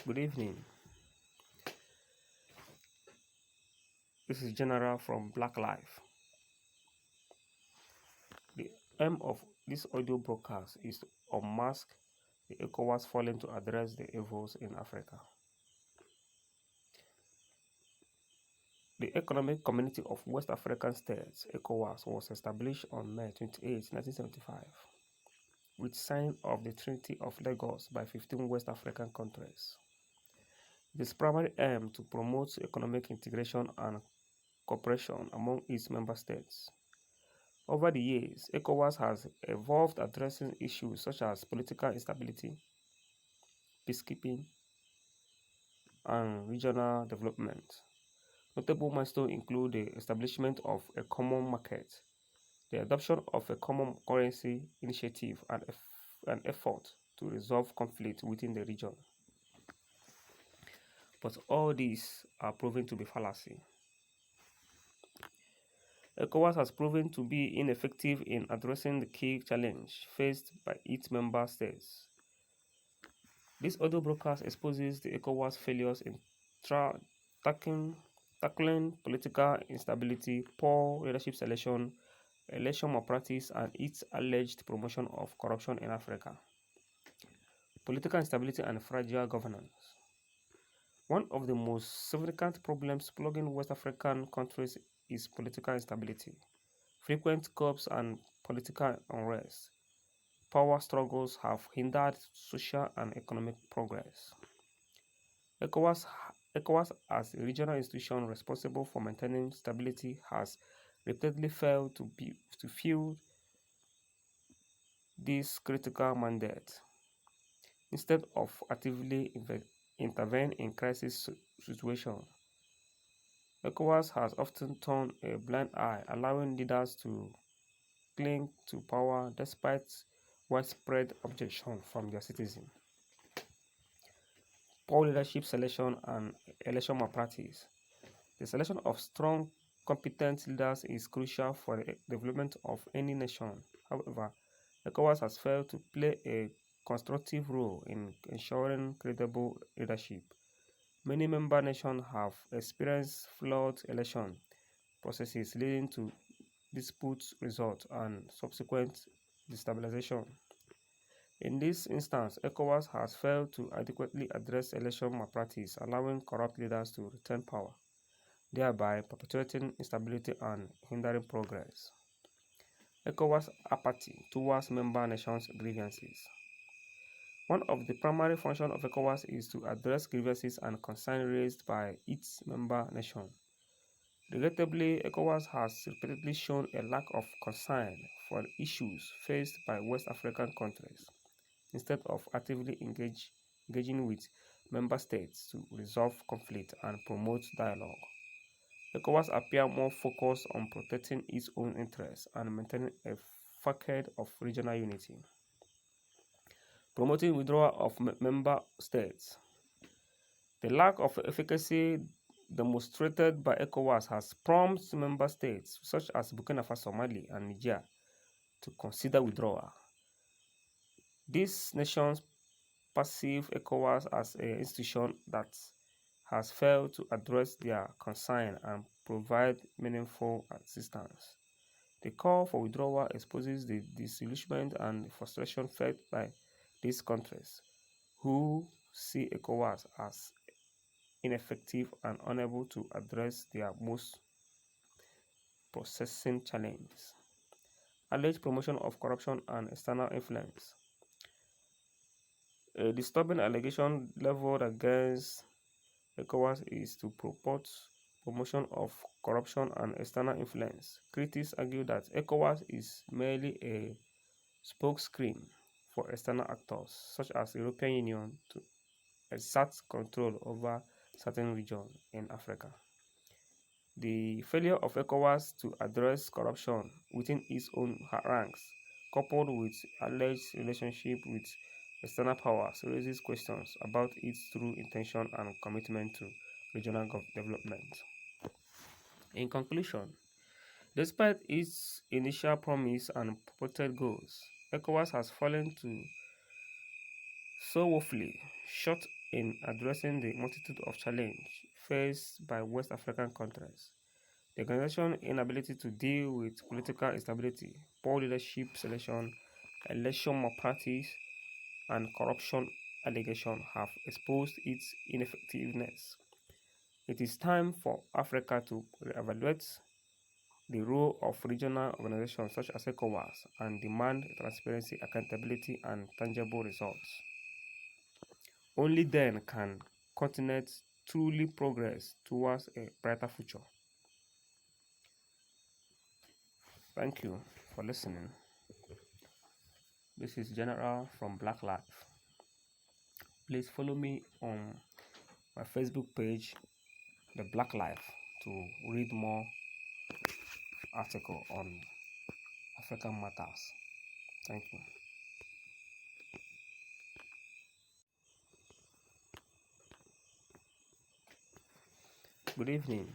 Good evening. This is General from Black Life. The aim of this audio broadcast is to unmask the Ecowas falling to address the evils in Africa. The Economic Community of West African States, Ecowas, was established on May 28, 1975, with signing of the Treaty of Lagos by 15 West African countries. Its primary aim to promote economic integration and cooperation among its member states. Over the years, Ecowas has evolved addressing issues such as political instability, peacekeeping, and regional development. Notable milestones include the establishment of a common market, the adoption of a common currency initiative, and an effort to resolve conflict within the region. But all these are proven to be fallacy. Ecowas has proven to be ineffective in addressing the key challenge faced by its member states. This audio broadcast exposes the Ecowas failures in tackling political instability, poor leadership selection, election malpractice, and its alleged promotion of corruption in Africa. Political instability and fragile governance. One of the most significant problems plaguing West African countries is political instability. Frequent coups and political unrest. Power struggles have hindered social and economic progress. ECOWAS, as a regional institution responsible for maintaining stability, has repeatedly failed to fill this critical mandate. Instead of actively intervening in crisis situations, ECOWAS has often turned a blind eye, allowing leaders to cling to power despite widespread objection from their citizens. Poor leadership selection and election malpractice. The selection of strong, competent leaders is crucial for the development of any nation. However, ECOWAS has failed to play a constructive role in ensuring credible leadership. Many member nations have experienced flawed election processes leading to dispute results and subsequent destabilization. In this instance, ECOWAS has failed to adequately address election malpractice, allowing corrupt leaders to retain power, thereby perpetuating instability and hindering progress. ECOWAS apathy towards member nations' grievances. One of the primary functions of ECOWAS is to address grievances and concerns raised by its member nation. Regrettably, ECOWAS has repeatedly shown a lack of concern for issues faced by West African countries, instead of actively engaging with member states to resolve conflict and promote dialogue. ECOWAS appears more focused on protecting its own interests and maintaining a facade of regional unity. Promoting withdrawal of member states. The lack of efficacy demonstrated by ECOWAS has prompted member states such as Burkina Faso, Mali, and Niger to consider withdrawal. These nations perceive ECOWAS as an institution that has failed to address their concern and provide meaningful assistance. The call for withdrawal exposes the disillusionment and frustration felt by these countries, who see ECOWAS as ineffective and unable to address their most pressing challenges. Alleged promotion of corruption and external influence. A disturbing allegation leveled against ECOWAS is to purport promotion of corruption and external influence. Critics argue that ECOWAS is merely a spokescreen for external actors, such as the European Union, to exert control over certain regions in Africa. The failure of ECOWAS to address corruption within its own ranks, coupled with alleged relationship with external powers, raises questions about its true intention and commitment to regional development. In conclusion, despite its initial promise and purported goals, ECOWAS has fallen so woefully short in addressing the multitude of challenges faced by West African countries. The organization's inability to deal with political instability, poor leadership selection, election malpractice, and corruption allegations have exposed its ineffectiveness. It is time for Africa to reevaluate the role of regional organizations such as Ecowas and demand transparency, accountability, and tangible results. Only then can continents truly progress towards a brighter future. Thank you for listening. This is General from Black Life. Please follow me on my Facebook page, The Black Life, to read more articles on African matters. Thank you. Good evening.